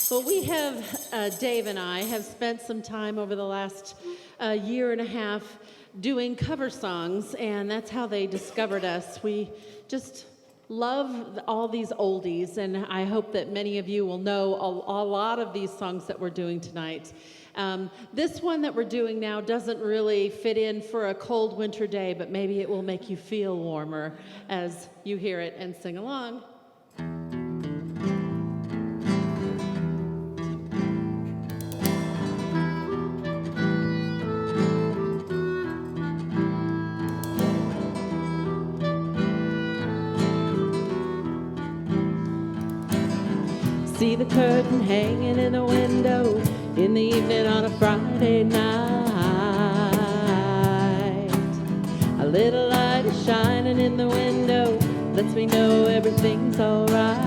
Well, we have, Dave and I have spent some time over the last year and a half doing cover songs, and that's how they discovered us. We just love all these oldies, and I hope that many of you will know a lot of these songs that we're doing tonight. This one that we're doing now doesn't really fit in for a cold winter day, but maybe it will make you feel warmer as you hear it and sing along. See the curtain hanging in the window in the evening on a Friday night. A little light is shining in the window, lets me know everything's alright.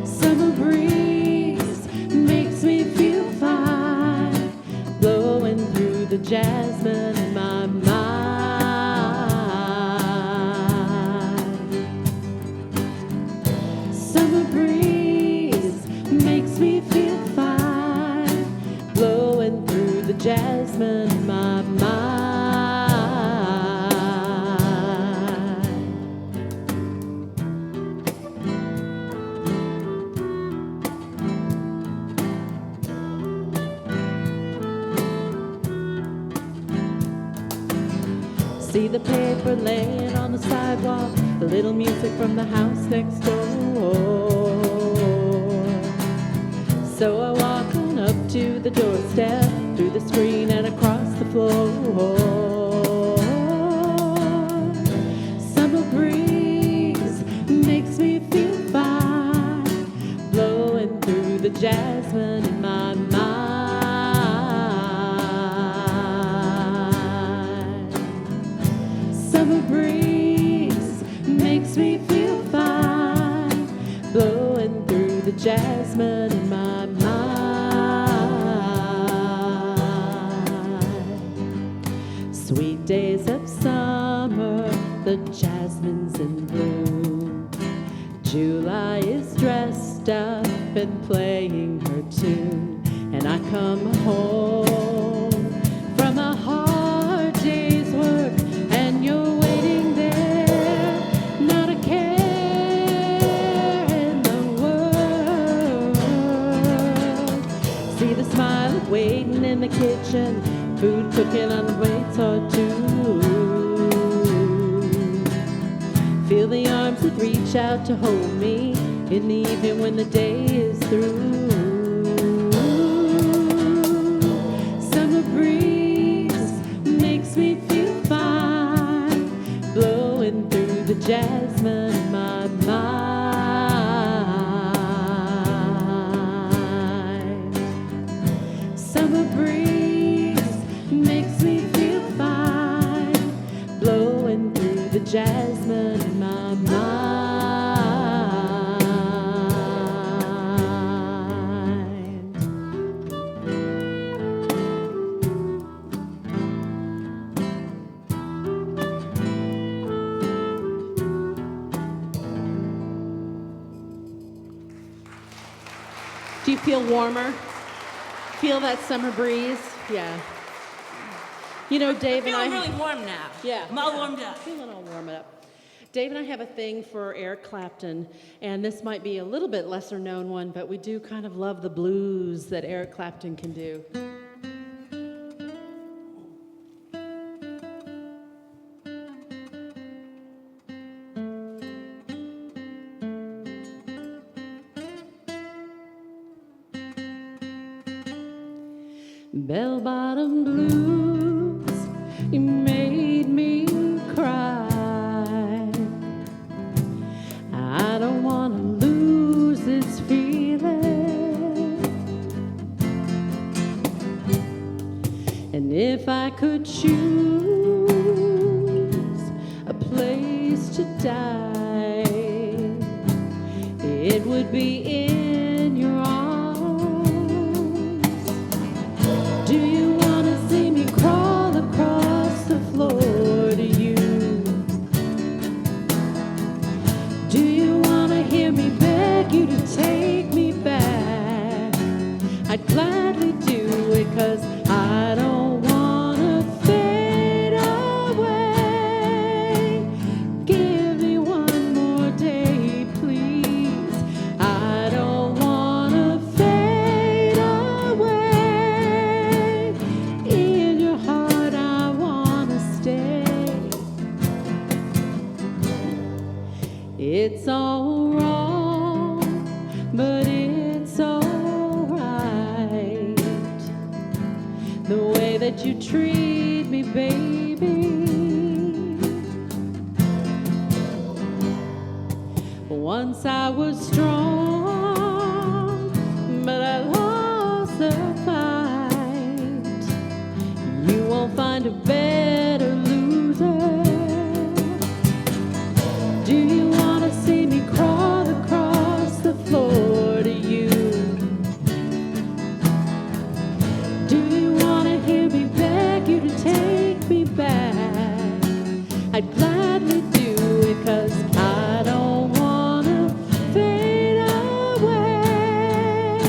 Summer breeze makes me feel fine, blowing through the jasmine in my mind. Jasmine in my mind. See the paper laying on the sidewalk, the little music from the house next door. So I walk on up to the doorstep, through the screen and across the floor. Summer breeze makes me feel fine, blowing through the jasmine in my mind. Summer breeze makes me feel fine, blowing through the jasmine in my mind. Sweet days of summer, the jasmine's in bloom. July is dressed up and playing her tune, and I come home from a hard day's work, and you're waiting there, not a care in the world. See the smile waiting in the kitchen, food cooking on the plates or two. Feel the arms that reach out to hold me in the evening when the day is through. Summer breeze makes me feel fine, blowing through the jasmine in my mind. Summer breeze makes me feel fine, blowing through the jasmine in my mind. Do you feel warmer? Feel that summer breeze? Yeah. You know, Dave and I... I'm feeling really warm now. Yeah. I'm all warmed up. Feeling all warmed up. Dave and I have a thing for Eric Clapton, and this might be a little bit lesser known one, but we do kind of love the blues that Eric Clapton can do. Bell-bottom blues, you made me cry. I don't want to lose this feeling. And if I could choose a place to die, it would be in your arms. Do you want to see me crawl across the floor to you? Do you want to hear me beg that you treat me, baby. Once I was strong, but I lost the fight. You won't find a better loser. Do you want to see me crawl across the floor to you? Do you want to hear me beg you to take me back? I'd gladly do it, 'cause I don't want to fade away.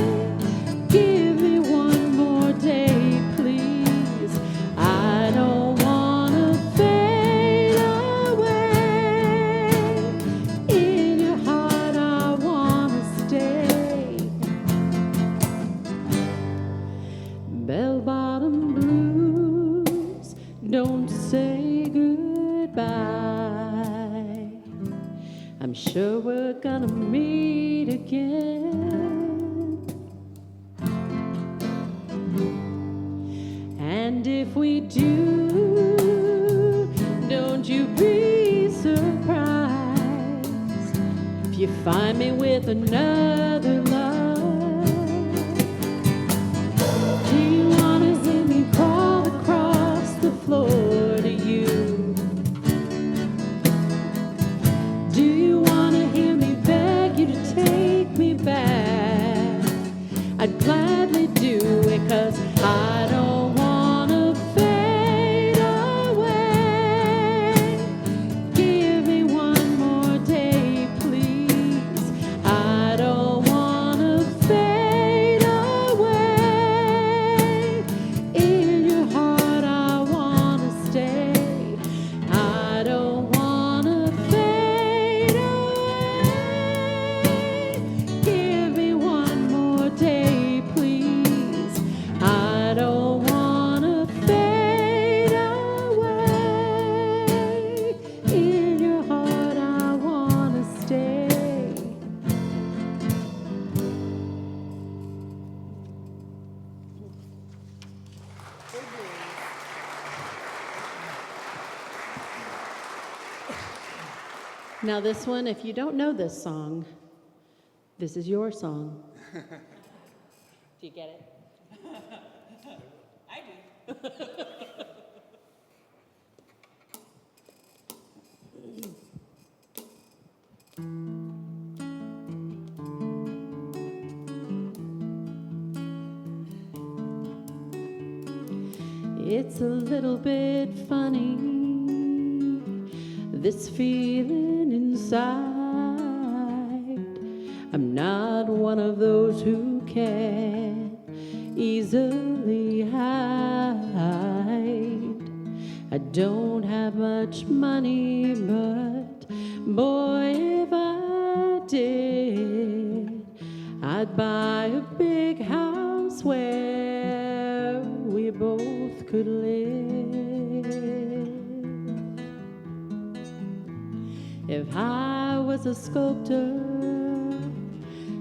Give me one more day, please. I don't want to fade away. In your heart I want to stay. Bell-bottom blues, don't say goodbye. I'm sure we're gonna meet again. And if we do, don't you be surprised if you find me with another love. Do you want to hear me crawl across the floor to you? Do you want to hear me beg you to take me back? I'd gladly do it, 'cause I don't want to fade away. Give me one more day, please. I don't want to fade away. In your heart I want to stay. I don't want to fade away. Give me one more day, please. I don't want to fade away. In your heart I want to stay. Now this one, if you don't know this song, this is your song. Do you get it? I do. It's a little bit funny, this feeling inside. I'm not one of those who can easily hide. I don't have much money, but boy, if I did, I'd buy a big house where we both could live. If I was a sculptor,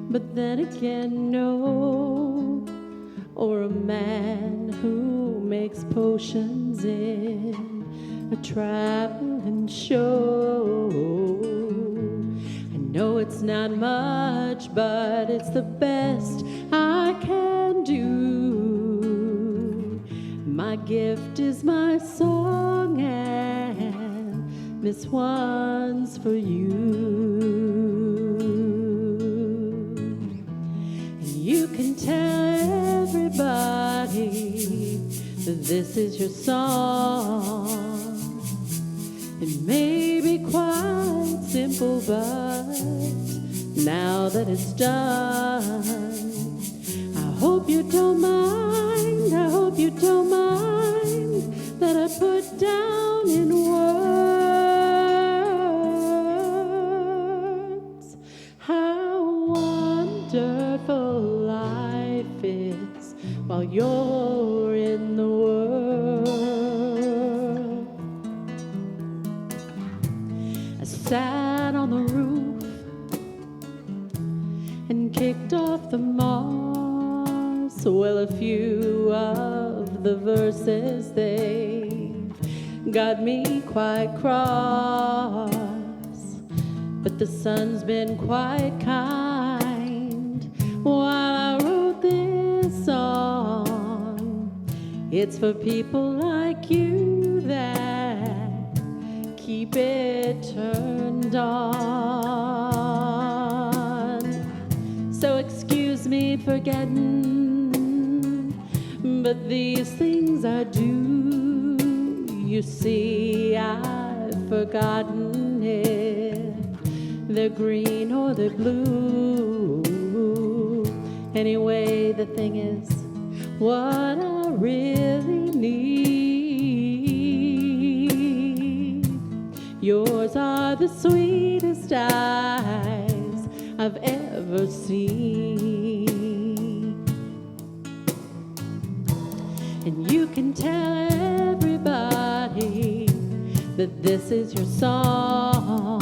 but then again, no, or a man who makes potions in a traveling show. I know it's not much, but it's the best I can do. My gift is my song, and this one's for you. You can tell everybody that this is your song. It may be quite simple, but now that it's done, I hope you don't mind, I hope you don't mind that I put down in words how wonderful life is while you're in the world. I sat on the roof and kicked off the moss Well, a few of the verses, they've got me quite cross, but the sun's been quite kind while I wrote this song. It's for people like you that keep it turned on. So excuse me for getting, but these things I do. You see, I've forgotten if they're green or they're blue. Anyway, the thing is, what I really need. Yours are the sweetest eyes I've ever seen. And you can tell everybody that this is your song.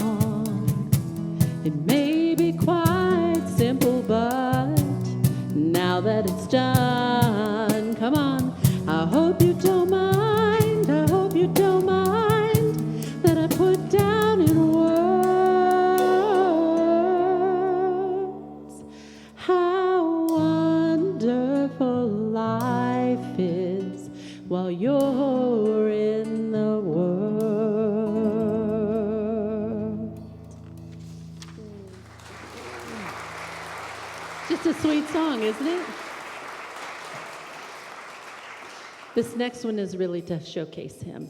It may be quite simple, but now that it's done, come on, I hope you don't mind, I hope you don't mind that I put down in words how wonderful life is while you're in the world. Just a sweet song, isn't it? This next one is really to showcase him.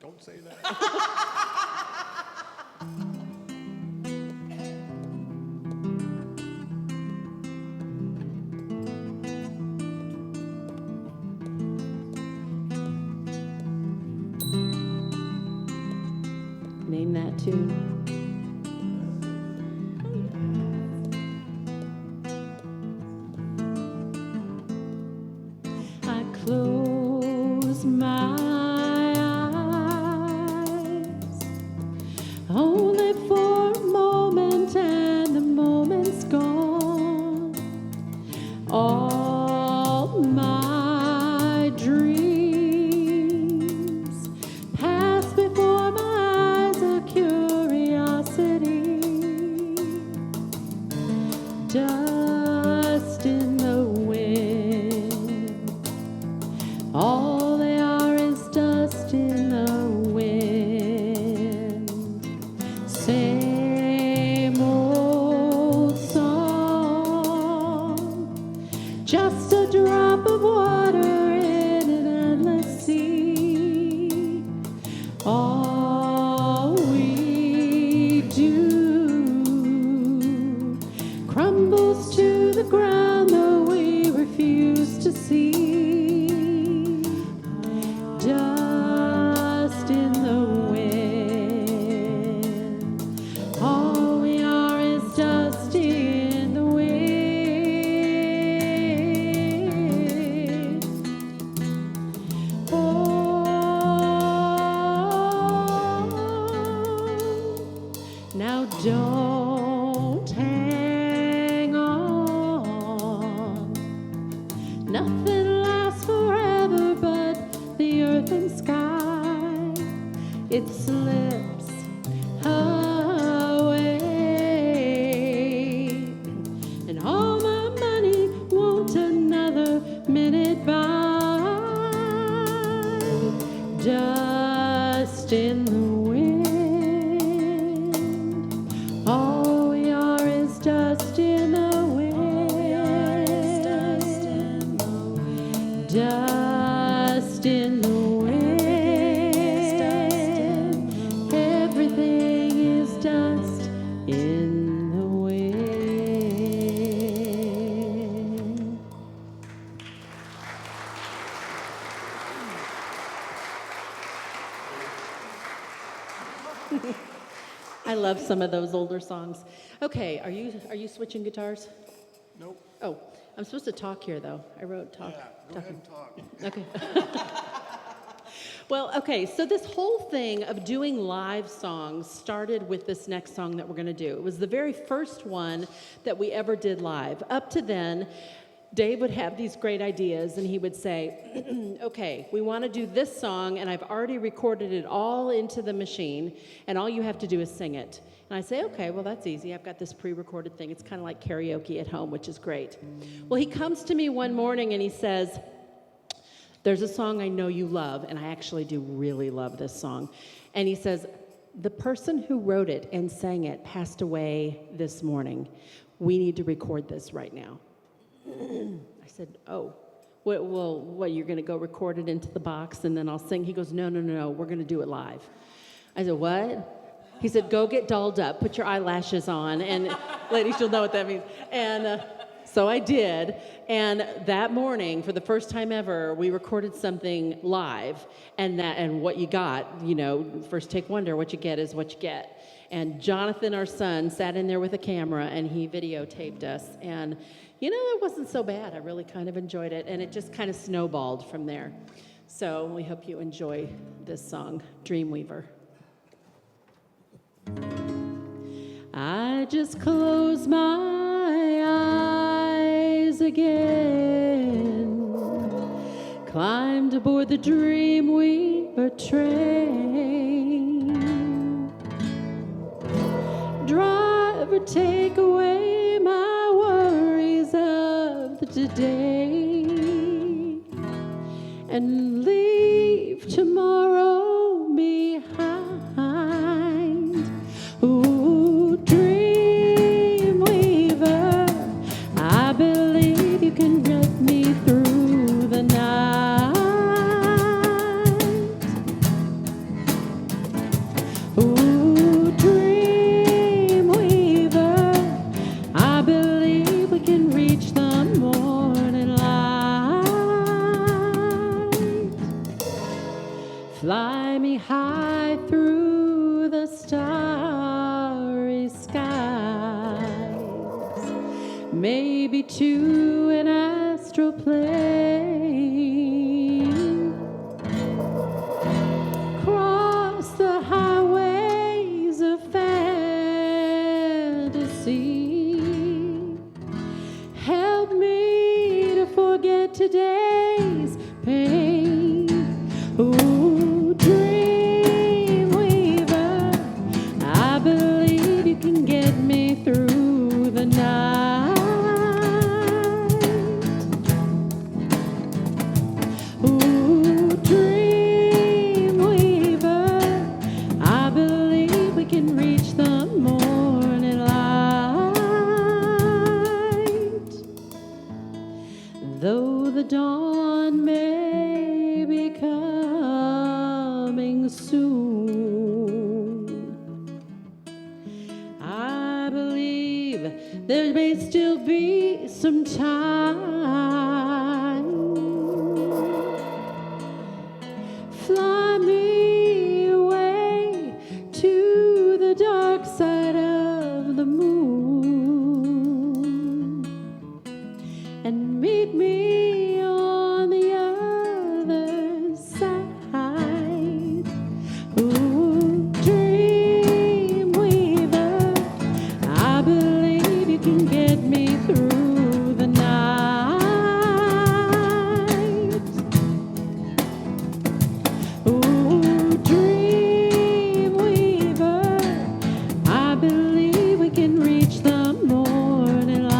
Don't say that. Name that tune. I close my eyes only for a moment, and the moment's gone. All my dreams pass before my eyes, a curiosity, dust in the wind. All they are is dust in the wind. Same old song, just a drop of water in an endless sea. All we do crumbles to the ground, though we refuse to see. Dust in the wind. All we are is dust in the wind. Oh, now don't hang on. Nothing lasts forever but the earth and sky. It slips away, and all my money won't another minute buy. Dust in the wind. All we are is dust in the wind. Dust in the wind. Everything is dust in the wind. I love some of those older songs. Okay, are you switching guitars? Nope. Oh, I'm supposed to talk here though. I wrote talk. Yeah, go ahead and talk. Okay. Well, okay, so this whole thing of doing live songs started with this next song that we're going to do. It was the very first one that we ever did live. Up to then, Dave would have these great ideas, and he would say, okay, we want to do this song, and I've already recorded it all into the machine, and all you have to do is sing it. And I say, okay, well, that's easy. I've got this pre-recorded thing. It's kind of like karaoke at home, which is great. Well, he comes to me one morning, and he says, there's a song I know you love, and I actually do really love this song. And he says, the person who wrote it and sang it passed away this morning. We need to record this right now. I said, oh, what, you're going to go record it into the box and then I'll sing? He goes, no, we're going to do it live. I said, what? He said, go get dolled up, put your eyelashes on, and ladies, you'll know what that means. And so I did, and that morning, for the first time ever, we recorded something live, and what you got, first take wonder, what you get is what you get. And Jonathan, our son, sat in there with a camera, and he videotaped us, and it wasn't so bad. I really kind of enjoyed it, and it just kind of snowballed from there. So we hope you enjoy this song, Dreamweaver. I just close my eyes again, climbed aboard the Dreamweaver train. Driver, take away my worries of the today and leave tomorrow behind. Ooh, Dreamweaver, I believe you can get me through the night. Ooh, Dreamweaver, I believe we can reach the morning light. Fly me high through the starry skies, maybe to an astral plane. Cross the highways of fantasy. Help me to forget today's pain. Ooh, Dreamweaver, I believe you can get me through the night. Ooh, Dreamweaver, I believe we can reach the morning light. Though the dawn may be coming soon, I believe there may still be some time. Fly me away to the dark side of the moon and meet me on the other side. Ooh, Dreamweaver, I believe you can get me through the night. Ooh, Dreamweaver, I believe we can reach the morning light.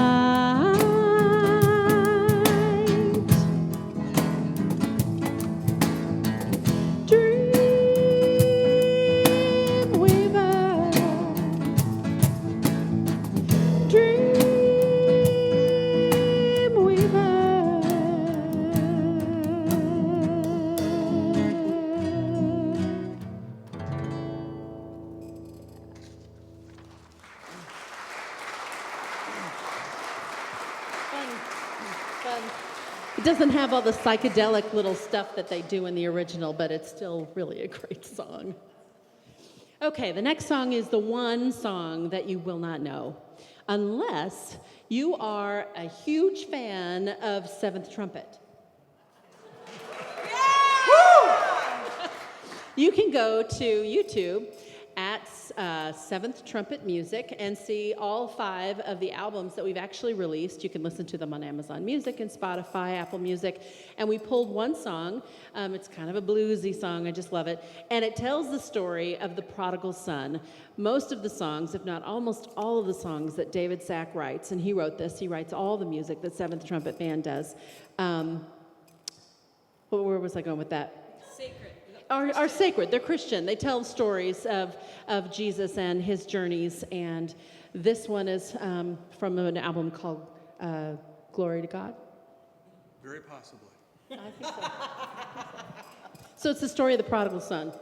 It doesn't have all the psychedelic little stuff that they do in the original, but it's still really a great song. Okay, the next song is the one song that you will not know, unless you are a huge fan of Seventh Trumpet. Yeah! You can go to YouTube at Seventh Trumpet Music and see all 5 of the albums that we've actually released. You can listen to them on Amazon Music and Spotify, Apple Music. And we pulled one song. It's kind of a bluesy song. I just love it. And it tells the story of the Prodigal Son. Most of the songs, if not almost all of the songs that David Sack writes, and he wrote this, he writes all the music that Seventh Trumpet Band does. Where was I going with that? Sacred. Are sacred. They're Christian. They tell stories of Jesus and his journeys. And this one is from an album called Glory to God. Very possibly. I think so. So it's the story of the prodigal son.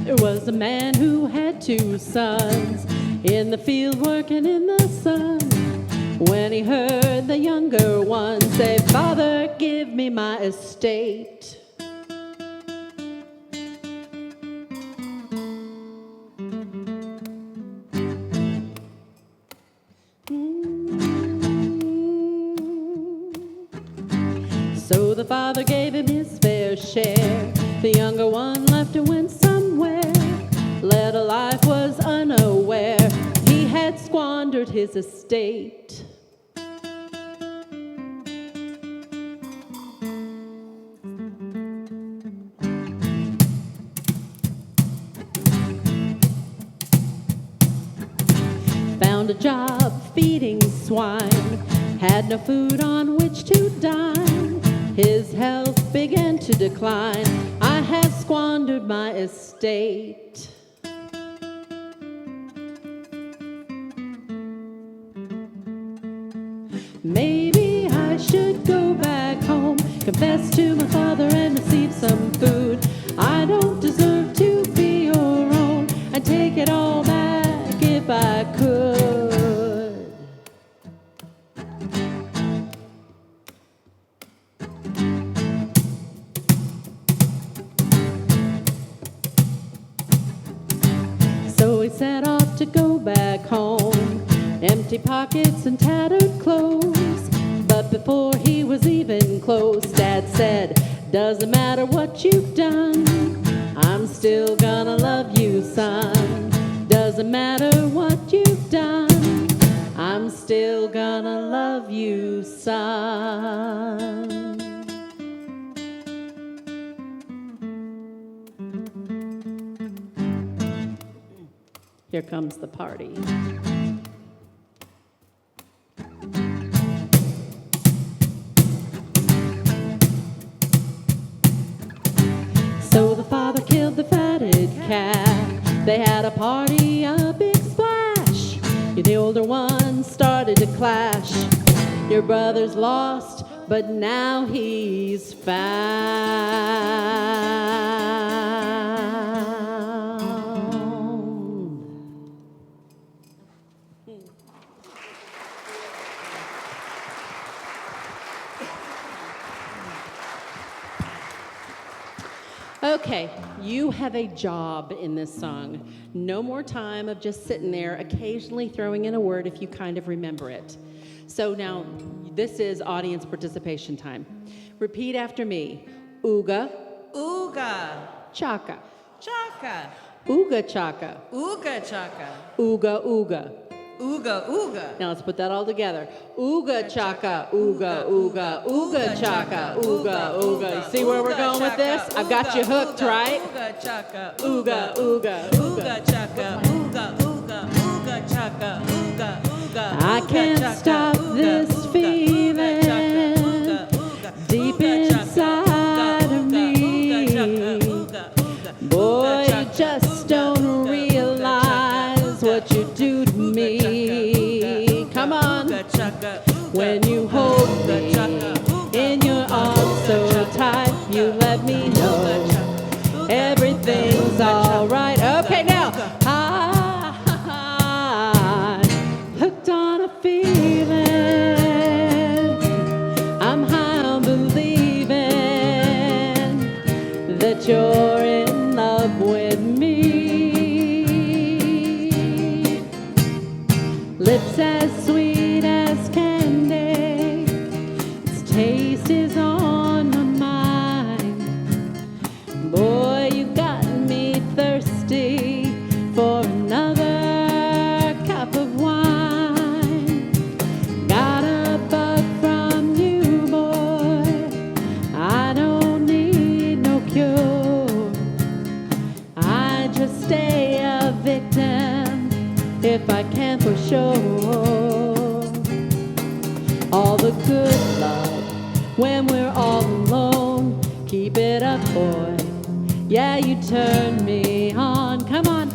There was a man who had 2 sons in the field working in the sun. When he heard the younger one say, "Father, give me my estate." So the father gave him his fair share. The younger one left and went somewhere. Led a life, was unaware he had squandered his estate. Found a job feeding swine, had no food on which to dine. His health began to decline. I have squandered my estate. Maybe I should go back home, confess to my father and receive some food. I don't deserve to be your own. I'd take it all back if I could. So he set off to go back home, empty pockets and tattered clothes. But before he was even close, Dad said, "Doesn't matter what you've done, I'm still gonna love you, son. Doesn't matter what you've done, I'm still gonna love you, son." Here comes the party. So the father killed the fatted calf. They had a party, a big splash. The older one started to clash. Your brother's lost, but now he's found. Okay, you have a job in this song. No more time of just sitting there, occasionally throwing in a word if you kind of remember it. So now, this is audience participation time. Repeat after me. Ooga, Ooga. chaka. Chaka. Ooga, chaka. Ooga chaka. Ooga, ooga. Ooga ooga. Now let's put that all together. Ooga, chaka, ooga, ooga, ooga, chaka, ooga, ooga. You see where we're going with this? I've got you hooked, right? Ooga chaka. Ooga, ooga, Ooga chaka. Ooga ooga. Ooga chaka. Ooga ooga. I can't stop this feeling deep inside of me. Boy, you just don't realize what you do to me. Come on, when you hold me in your arms so tight, you let me know everything's all right. Okay, now I'm hooked on a feeling love when we're all alone. Keep it up, boy. Yeah, you turn me on. Come on.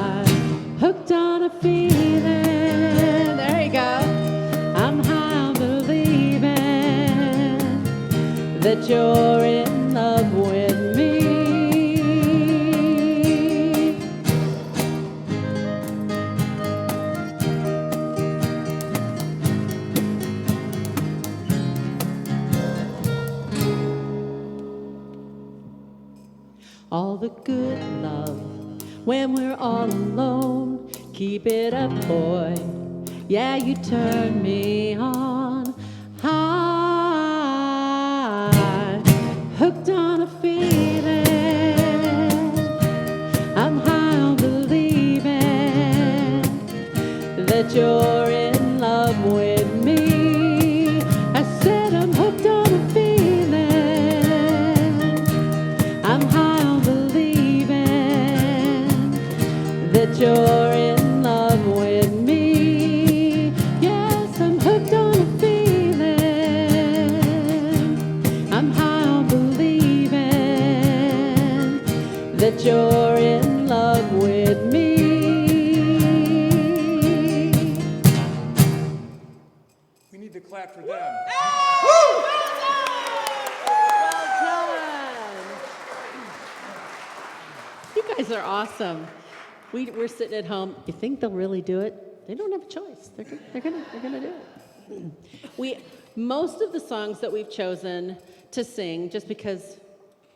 I'm hooked on a feeling. There you go. I'm high on believing that you're in love with me. All the good love when we're all alone. Keep it up, boy. Yeah, you turn me on. High, hooked on a feeling. I'm high on believing that you're in love with me. I said I'm hooked on a feeling. I'm high on believing that you're in love with me. Yes, I'm hooked on a feeling. I'm high on believing that you're in love with me. We need to clap for them. Well done. You guys are awesome. We're sitting at home. You think they'll really do it? They don't have a choice. They're gonna do it. Most of the songs that we've chosen to sing, just because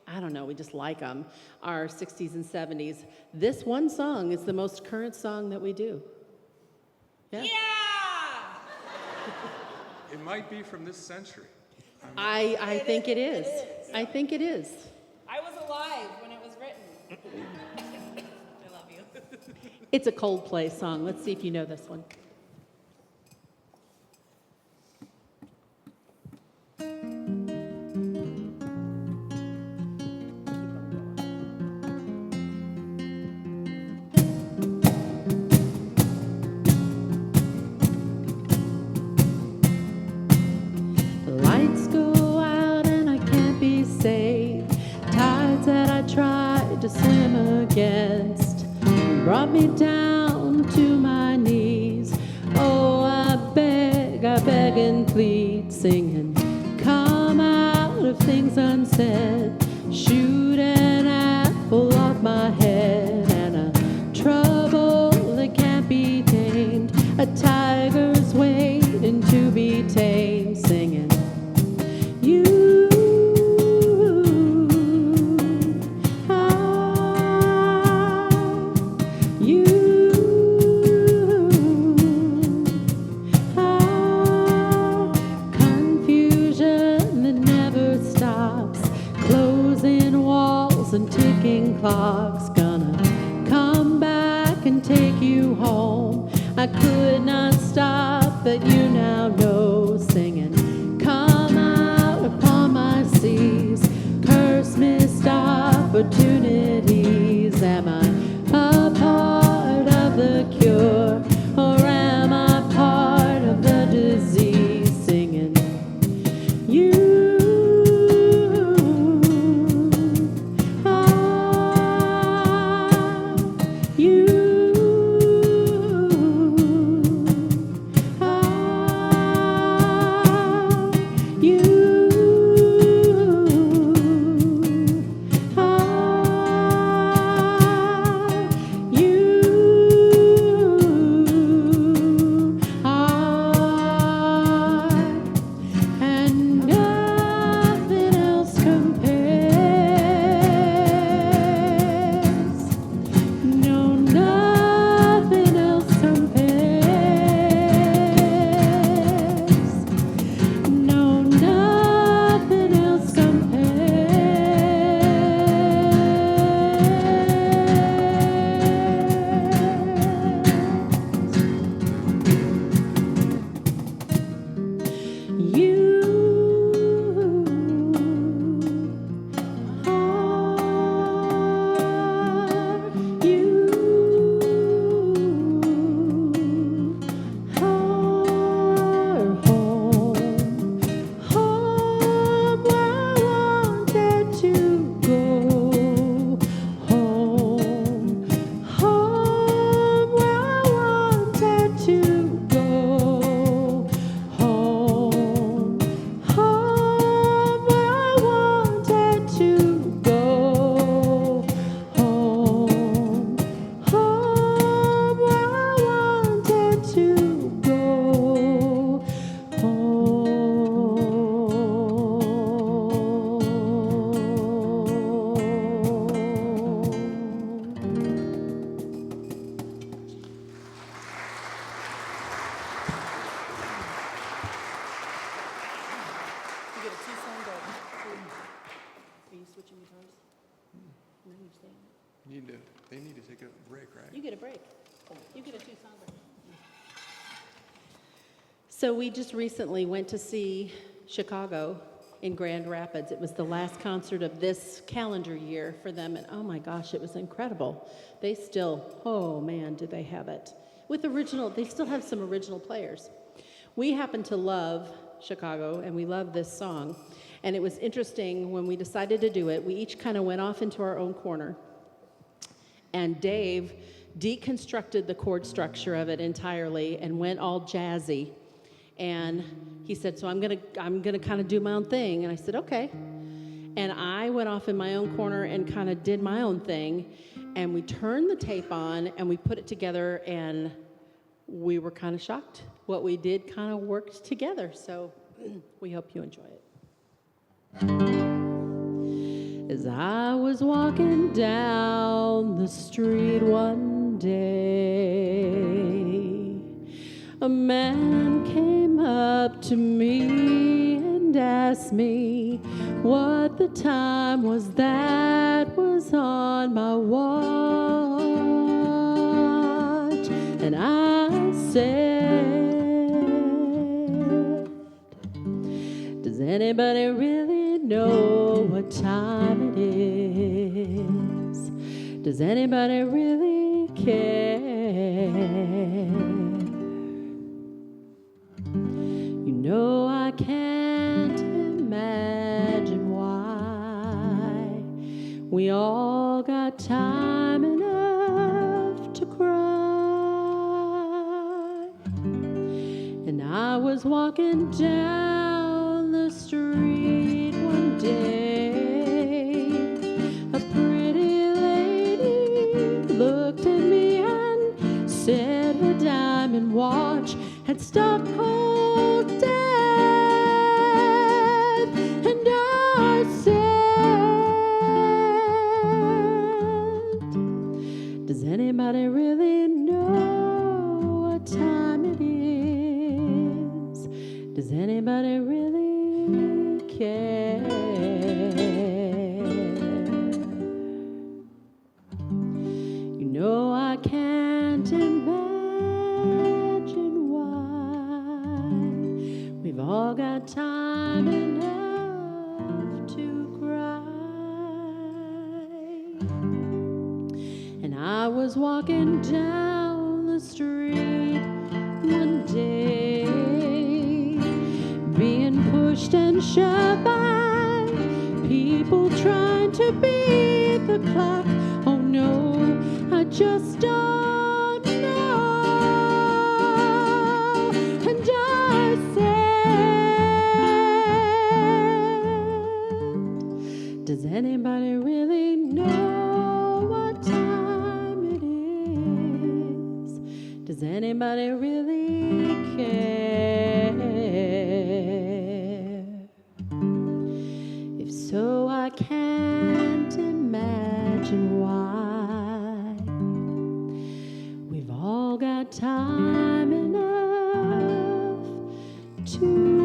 I don't know, we just like them, are 60s and 70s. This one song is the most current song that we do. Yeah. It might be from this century. I think it is. I think it is. I was alive when it was written. I love you. It's a Coldplay song. Let's see if you know this one. Lights go out and I can't be saved. Tides that I tried to swim against brought me down to my knees. Oh, I beg and plead, singing, come out of things unsaid. Shoot an apple off my head, and a trouble that can't be tamed. A tiger's waiting to be tamed, singing, you. And ticking clocks gonna come back and take you home. I could not stop, but you now know, singing, come out upon my seas, curse missed opportunities. Am I a part of the cure, or am I part of the disease, singing, you. So we just recently went to see Chicago in Grand Rapids. It was the last concert of this calendar year for them, and oh my gosh, it was incredible. They still, oh man, did they have it. They still have some original players. We happen to love Chicago, and we love this song. And it was interesting when we decided to do it, we each kind of went off into our own corner. And Dave deconstructed the chord structure of it entirely and went all jazzy. And he said, so I'm gonna kind of do my own thing. And I said, okay. And I went off in my own corner and kind of did my own thing. And we turned the tape on and we put it together, and we were kind of shocked. What we did kind of worked together. So we hope you enjoy it. As I was walking down the street one day, a man came up to me and asked me what the time was that was on my watch. And I said, does anybody really know what time it is? Does anybody really care? You know I can't imagine why we all got time enough to cry. And I was walking down the street one day, a pretty lady looked at me and said her diamond watch had stopped cold dead. And I said, does anybody really know what time it is? Does anybody really care? You know I can't imagine why we've all got time enough to cry. And I was walking down the street one day, being pushed and shoved by people trying to beat the clock. Oh no, I just don't know. And I said, does anybody really know what time it is? Does anybody really care? If so, I can't imagine why we've all got time enough to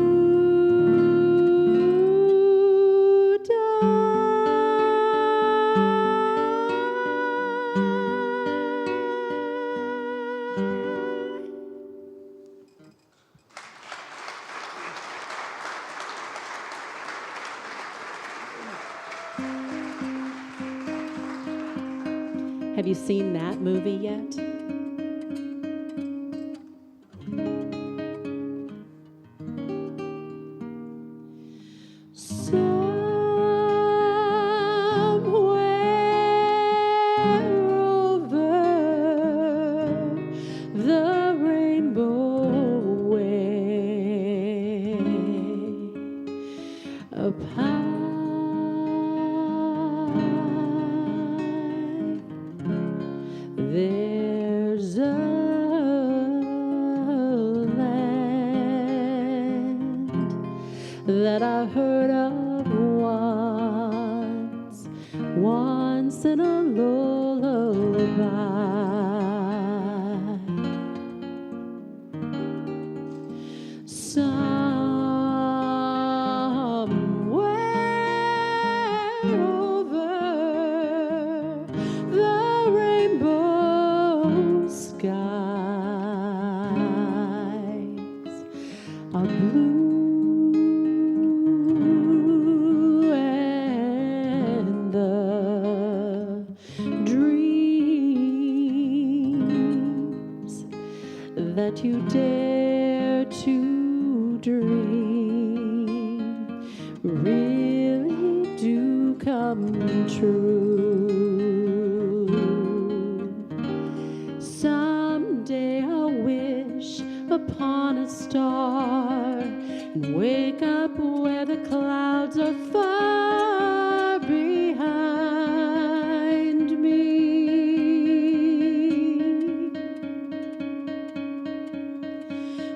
Have you seen that movie yet? Somewhere over the rainbow way, a pie. There's a land that I heard of once in a lullaby. Somewhere over the rainbow skies, blue and the dreams that you dare to dream really do come true. Someday I'll wish upon a star and wake up where the clouds are far behind me,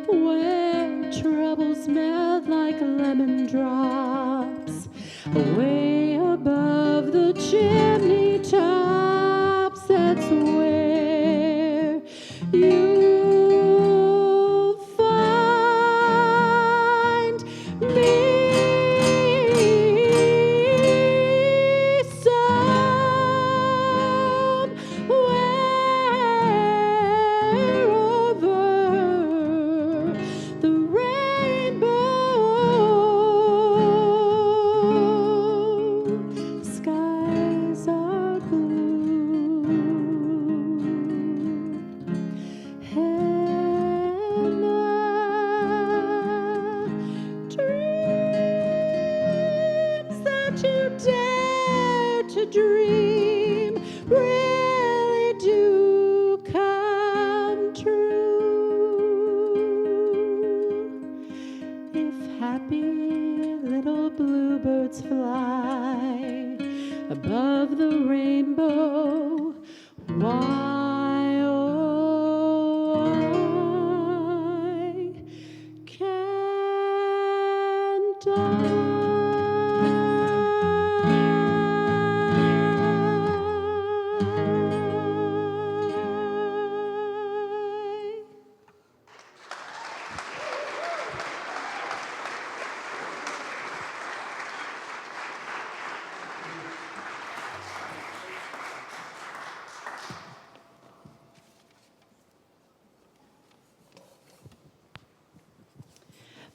where troubles melt like lemon drops away above the chimney tops. That's where you'll find me. Somewhere over the rainbow, skies are blue, and the dreams that you dare to dream really do come true. If happy little bluebirds fly above the rainbow, why, oh, why can't I?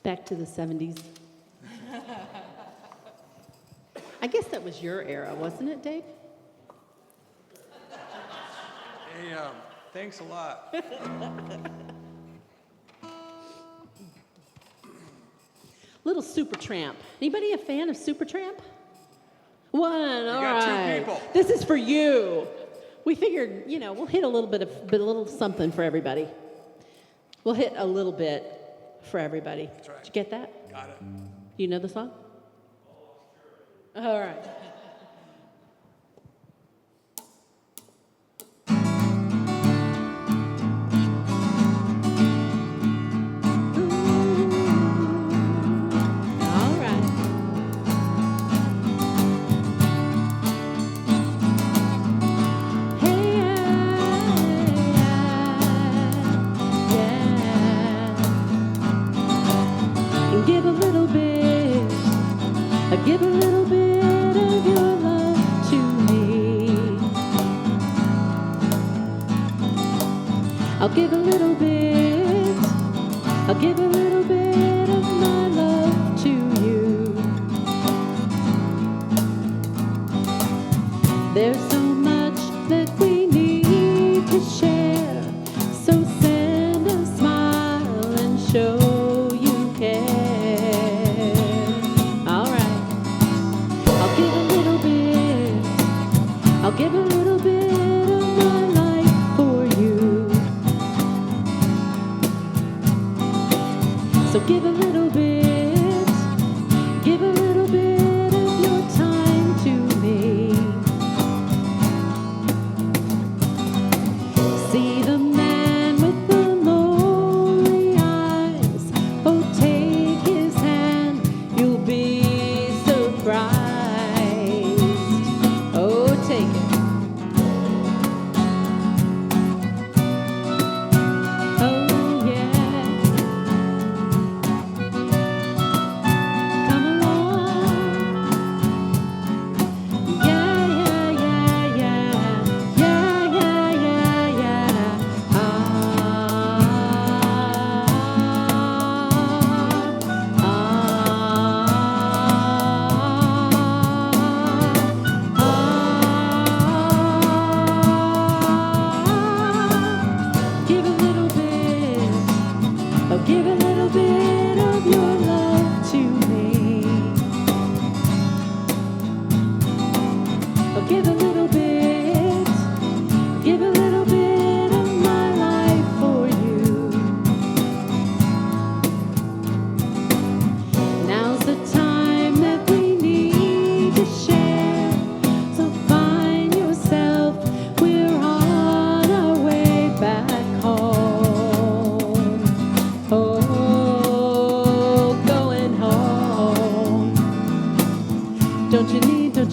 Back to the 70s. I guess that was your era, wasn't it, Dave? Hey, thanks a lot. Little Supertramp. Anybody a fan of Supertramp? One, all got two right. people. This is for you. We figured, we'll hit a little something for everybody. We'll hit a little bit for everybody. That's right. Did you get that? Got it. You know the song? All right. All right. Hey, yeah. And give a little bit. Give a little bit of your love to me. I'll give a little bit. I'll give a little bit of my love to you. There's so much that we need to share. So send a smile and show you care. I'll give a little bit of my life for you. So give a little bit, give a little bit of your time to me. See the man with the lonely eyes. Oh, take his hand, you'll be surprised. Take it. Oh, yeah. Come along.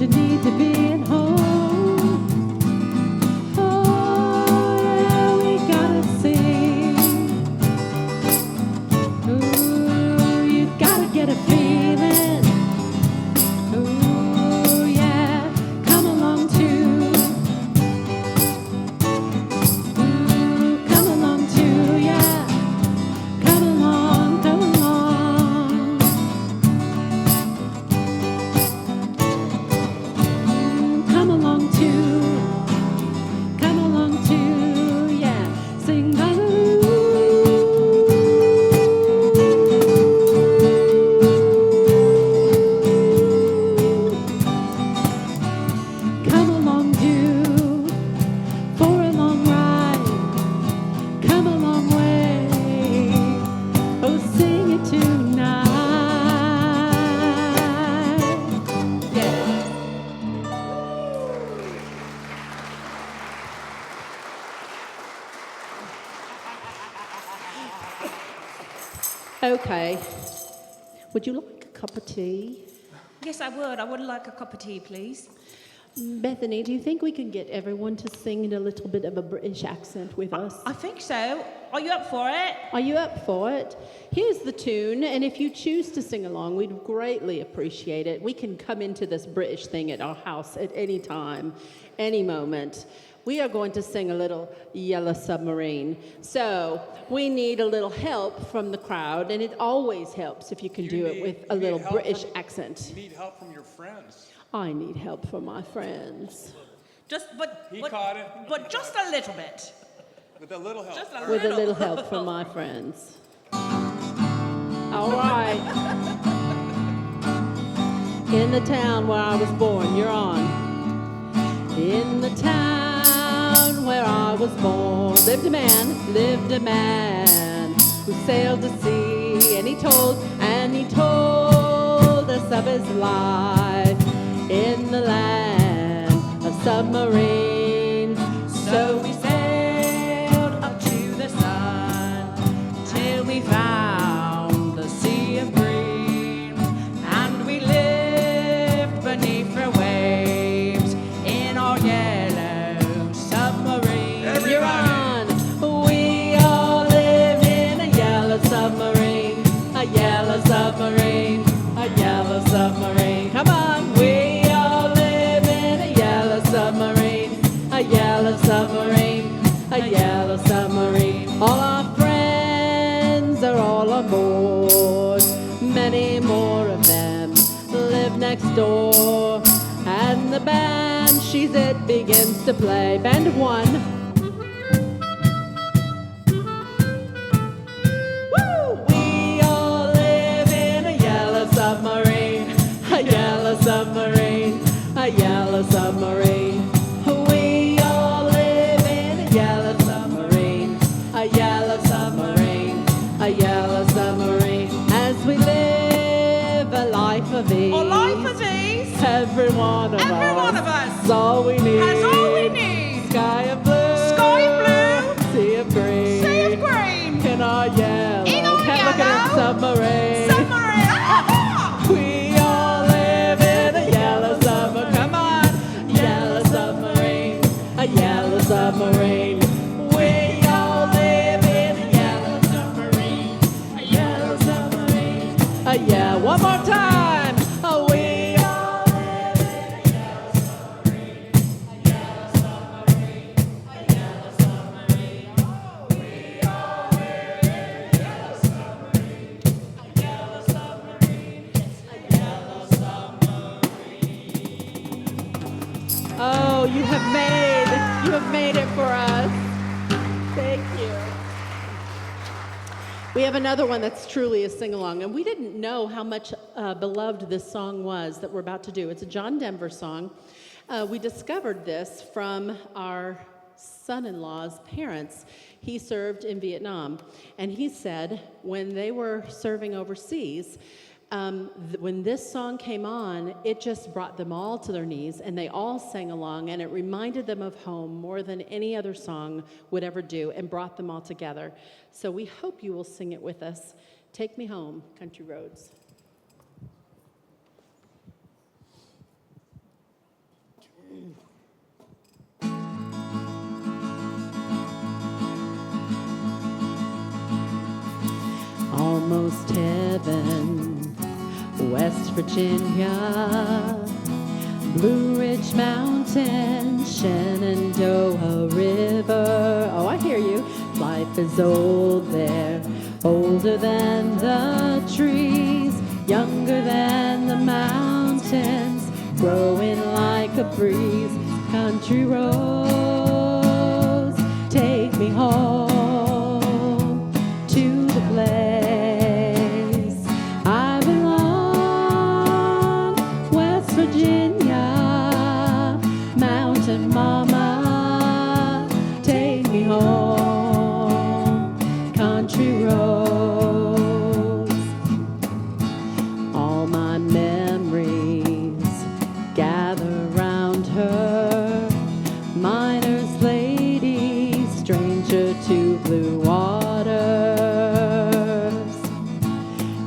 need to be at home. Oh, yeah, we gotta sing. Ooh, you gotta get a feeling. Ooh, yeah, come along too. Ooh, come along too, yeah. Come along, come along. Come along too. Come along too, yeah. Sing hallelujah. Come along too for a long ride. Come a long way. Oh, sing it tonight. Yeah. Okay. Would you like a cup of tea? Yes, I would. I would like a cup of tea, please. Bethany, do you think we can get everyone to sing in a little bit of a British accent with us? I think so. Are you up for it? Are you up for it? Here's the tune, and if you choose to sing along, we'd greatly appreciate it. We can come into this British thing at our house at any time, any moment. We are going to sing a little Yellow Submarine. So we need a little help from the crowd, and it always helps if you can do it with a little British accent. You need help from your friends. I need help from my friends. He caught it. But just a little bit. With a little help. Just a With a little. little help from my friends. All right. In the town where I was born, you're on. In the town where I was born, lived a man who sailed the sea, and he told us of his life in the land of submarines. So we sailed up to the sun till we found the sea of green, and we lived beneath the waves in our yellow submarine. You're on. We all live in a yellow submarine, a yellow submarine, a yellow submarine. Come on, we all live in a yellow submarine, a yellow submarine, a yellow submarine. All our friends are all on board. Many more of them live next door. And the band, she's it, begins to play. Band of one. Woo! We all live in a yellow submarine, a yellow submarine, a yellow submarine. We all live in a yellow submarine, a yellow submarine, a yellow submarine. As we live a life of ease, A life of ease. every one of Every us, one of us is all we need. That's all we need. Sky of blue, Sky of blue, sea of green, sea of green. in our yellow, In our can't look at it, yellow submarine. Submarine. We all live in a yellow submarine. Come on, yellow submarine, a yellow submarine. We all live in a yellow submarine, a yellow submarine. Yeah, one more time. We all live in a yellow submarine, a yellow submarine, a yellow submarine. We all live in a yellow submarine, a yellow submarine, a yellow submarine. Oh, you have made it for us. Thank you. We have another one that's truly a sing-along, and we didn't know how much beloved this song was that we're about to do. It's a John Denver song. We discovered this from our son-in-law's parents. He served in Vietnam, and he said when they were serving overseas, when this song came on, it just brought them all to their knees, and they all sang along, and it reminded them of home more than any other song would ever do, and brought them all together. So we hope you will sing it with us. Take Me Home, Country Roads. Almost heaven, West Virginia, Blue Ridge Mountain, Shenandoah River. Oh, I hear you. Life is old there, older than the trees, younger than the mountains, growing like a breeze. Country roads, take me home to the place I belong. West Virginia, mountain mama, take me home. Country roads, all my memories gather round her. Miner's lady, stranger to blue waters,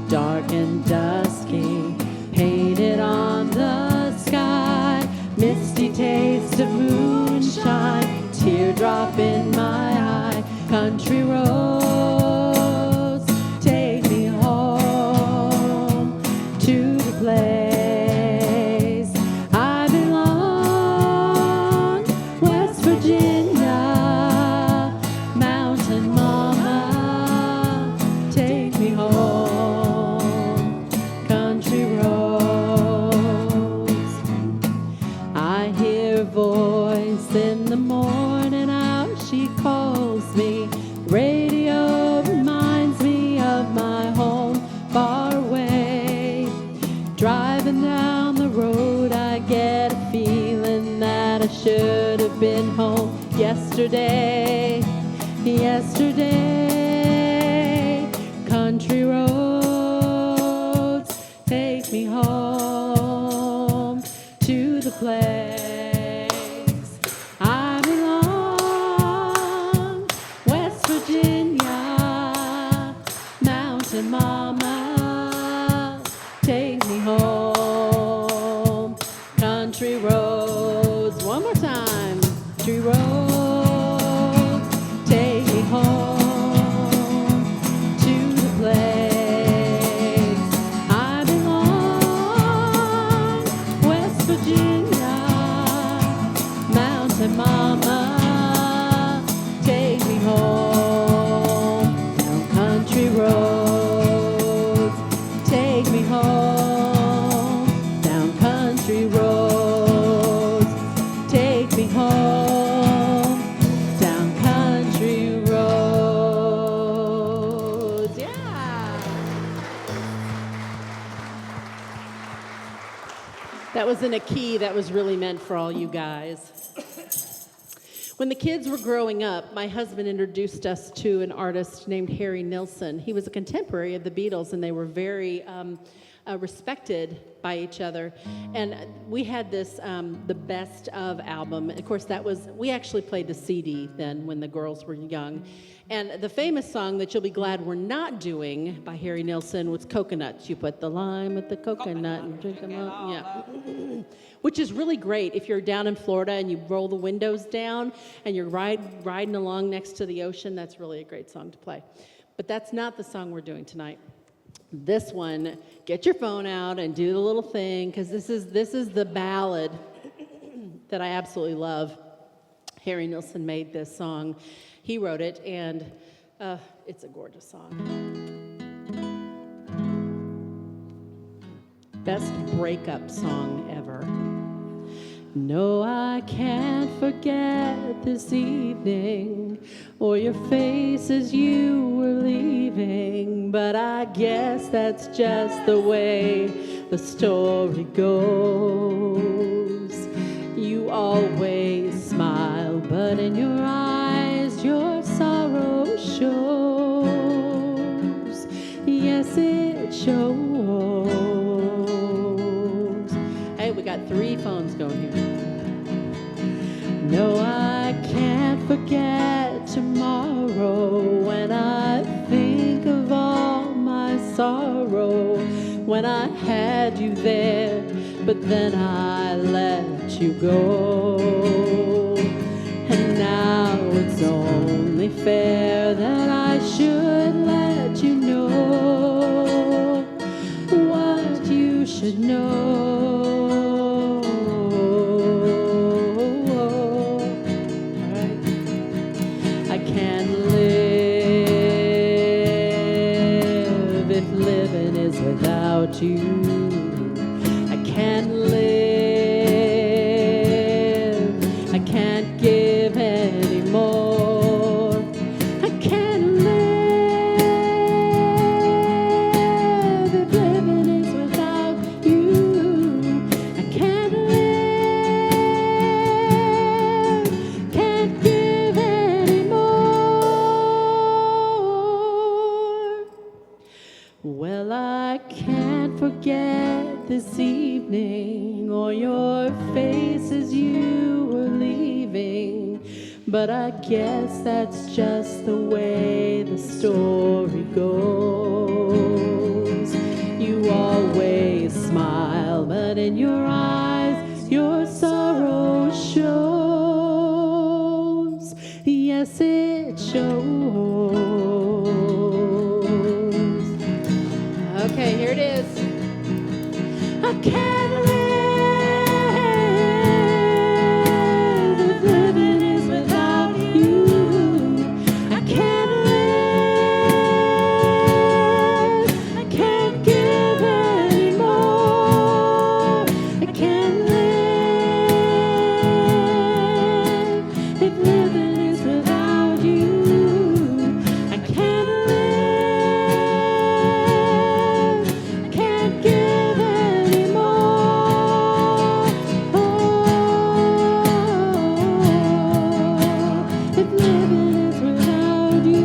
dark and dusky, painted on the sky, misty taste of moonshine, teardrop in my eye. Country roads, take me home to the place I belong. West Virginia, mountain mama, take me home. Country roads, I hear a voice in the morning hour, she calls me. Radio reminds me of my home far away. Driving down the road, I get a feeling that I should have been home yesterday. Yesterday, country roads, take me home to the place I belong. West Virginia, mountain mama, take me home. Country roads, one more time. Country roads, take me home to the place I belong. West Virginia, mountain mama, take me home. Down country roads, take me home. Down country roads, take me home. Down country roads. Yeah. That was in a key that was really meant for all you guys. When the kids were growing up, my husband introduced us to an artist named Harry Nilsson. He was a contemporary of the Beatles, and they were very respected by each other. And we had this, the Best Of album. Of course, we actually played the CD then when the girls were young. And the famous song that you'll be glad we're not doing by Harry Nilsson was Coconuts. You put the lime with the coconut and drink them up. Yeah. Which is really great if you're down in Florida and you roll the windows down and you're riding along next to the ocean. That's really a great song to play. But that's not the song we're doing tonight. This one, get your phone out and do the little thing, because this is the ballad that I absolutely love. Harry Nilsson made this song. He wrote it, and it's a gorgeous song. Best breakup song ever. No, I can't forget this evening or your face as you were leaving, but I guess that's just the way the story goes. You always smile, but in your eyes your sorrow shows. Yes, it shows. Hey, we got 3 phones going here. No, I can't forget tomorrow when I think of all my sorrow. when I had you there, but then I let you go. And now it's only fair that I should let you know what you should know. I can't live if living is without you. I can't live. I can't give anymore. I can't live if living is without you. I can't live. Can't give anymore. Well, I can't forget this evening or your face as you were leaving, but I guess that's just the way the story goes. You always smile, but in your eyes your sorrow shows. Yes, it shows. Okay, here it is. I can't live if living is without you. I can't live. I can't give anymore. I can't live if living is without you. I can't live. I can't give anymore. Oh, if living is without you.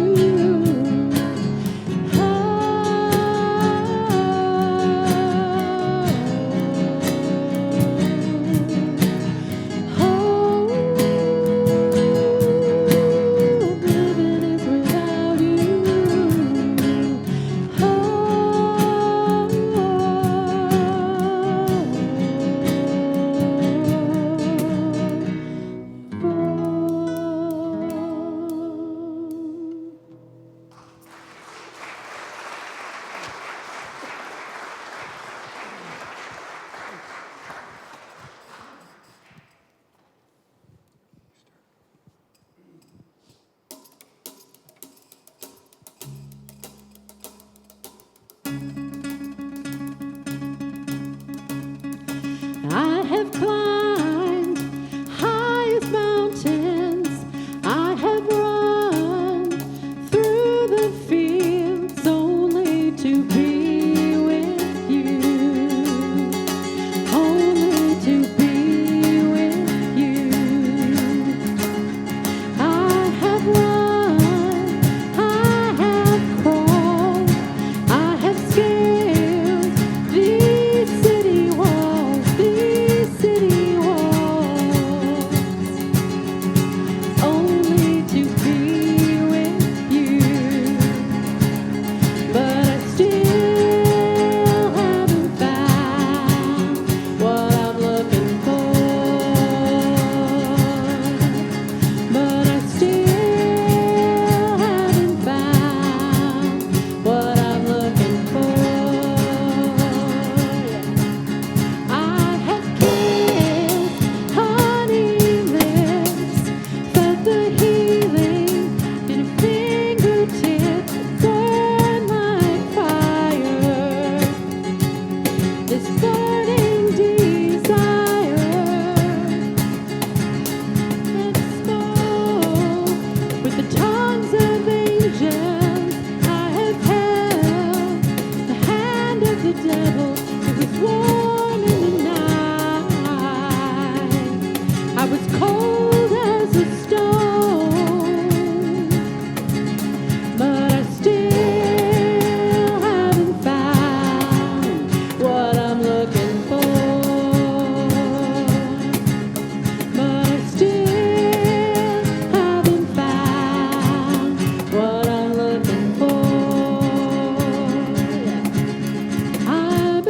I have climbed highest mountains. I have run through the fields only to be with you. Only to be with you. I have run, I have crawled, I have scaled these city walls, only to be with you. But I still haven't found what I'm looking for. But I still haven't found what I'm looking for. I have kissed honey lips, felt the healing in a fingertip, burn like fire. This burning desire that spoke with the tongues of angels. I have held the hand of the devil. It was warm in the night. I was cold as a stone. But I still haven't found what I'm looking for. But I still haven't found what I'm looking for. I'm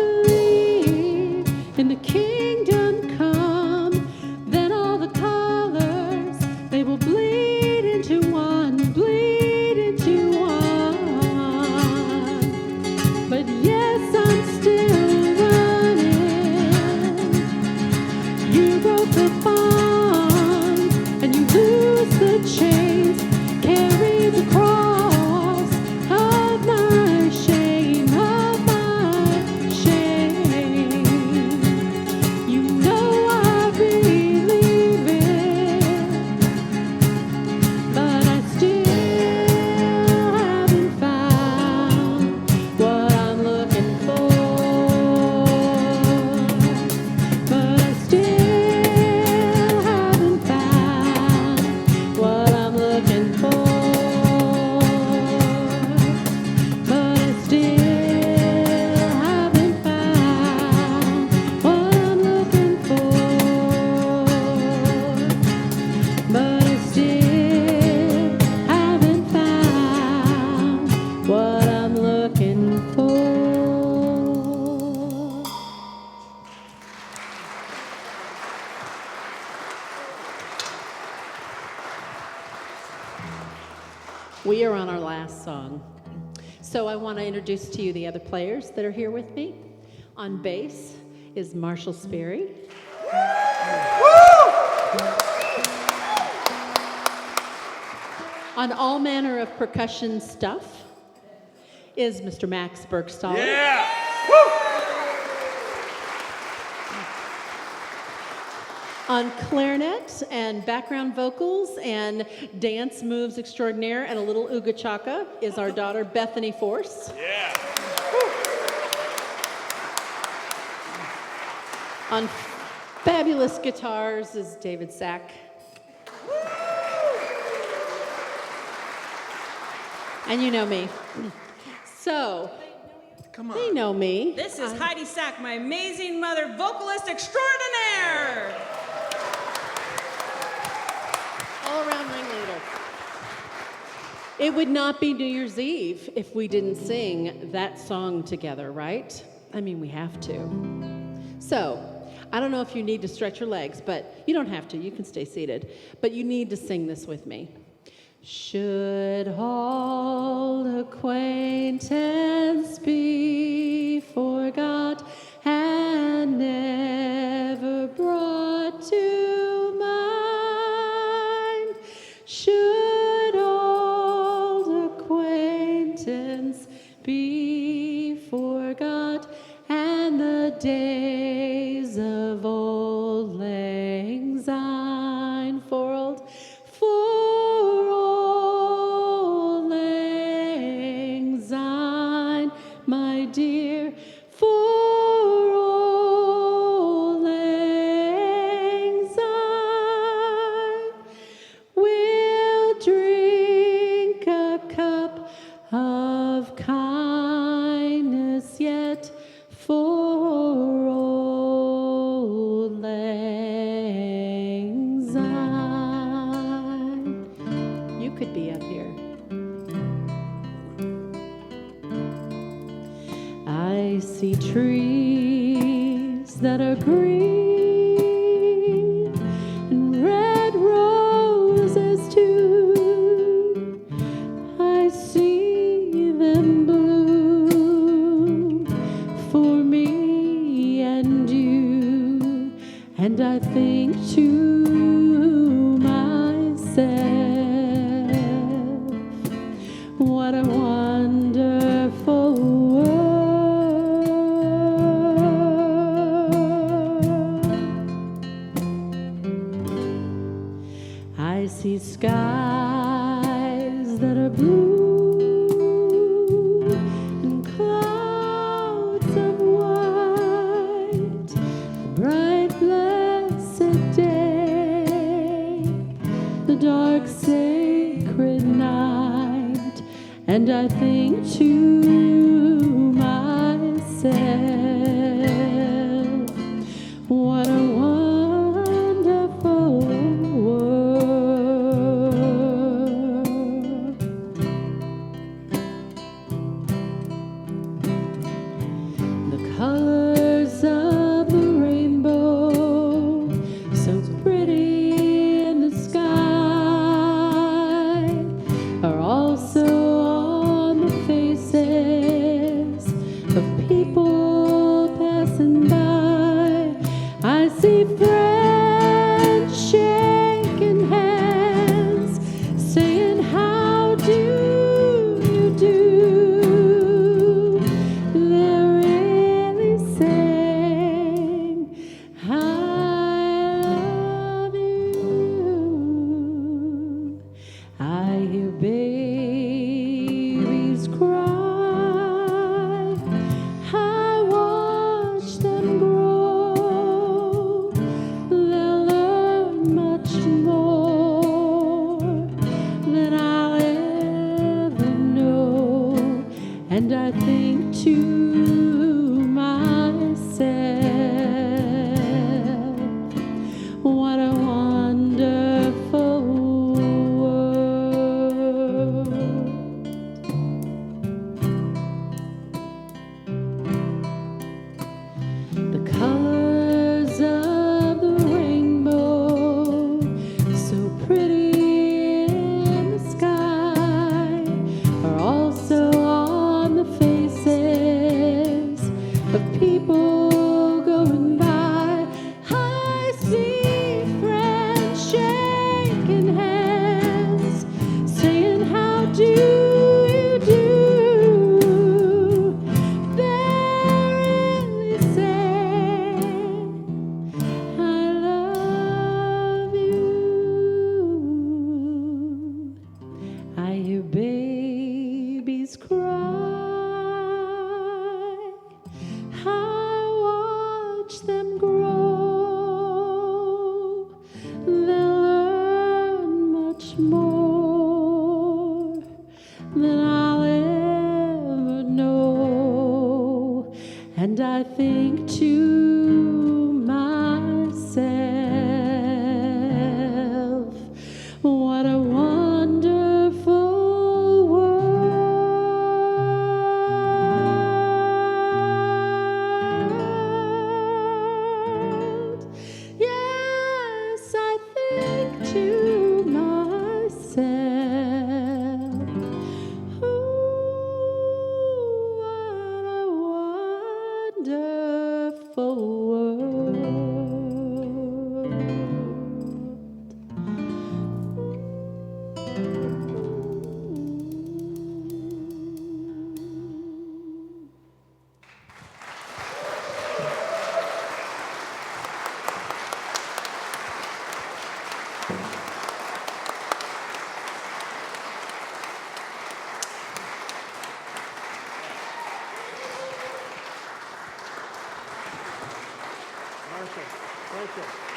We are on our last song. So I want to introduce to you the other players that are here with me. On bass is Marshall Sperry. On all manner of percussion stuff is Mr. Max Bergstaller. Yeah! On clarinet and background vocals and dance moves extraordinaire and a little ooga chaka is our daughter Bethany Force. Yeah! On fabulous guitars is David Sack. And you know me. So, Come on. they know me. This is Heidi Sack, my amazing mother, vocalist extraordinaire. All-around ringleader. It would not be New Year's Eve if we didn't sing that song together, right? I mean, we have to. So, I don't know if you need to stretch your legs, but you don't have to. You can stay seated. But you need to sing this with me. Should old acquaintance be forgot and never brought to mind? Should old acquaintance be forgot and the days of old lang syne for old lang syne, my dear, for old lang syne, we'll drink a cup of kindness yet for old lang syne. You could be up here. I see trees that are green and red roses too. I see them bloom for me and you, and I think to myself, what a wonderful world. I see skies that are blue and clouds of white, the bright blessed day, the dark sacred night, and I think to myself, what a wonderful world. The colors of the rainbow, so pretty in the sky, are also on the faces of people passing by. I see friends shaking hands, saying, how do you do? They're really saying, I love you. I hear babies cry, I watch them grow, of people going by. I see friends shaking hands, saying, how do you do? They're really saying, I love you. I hear babies cry. I watch them grow. They'll learn much more than I'll ever know. And I think to myself, what a wonderful world. Yes, I think to myself, what a wonderful world. Marshall.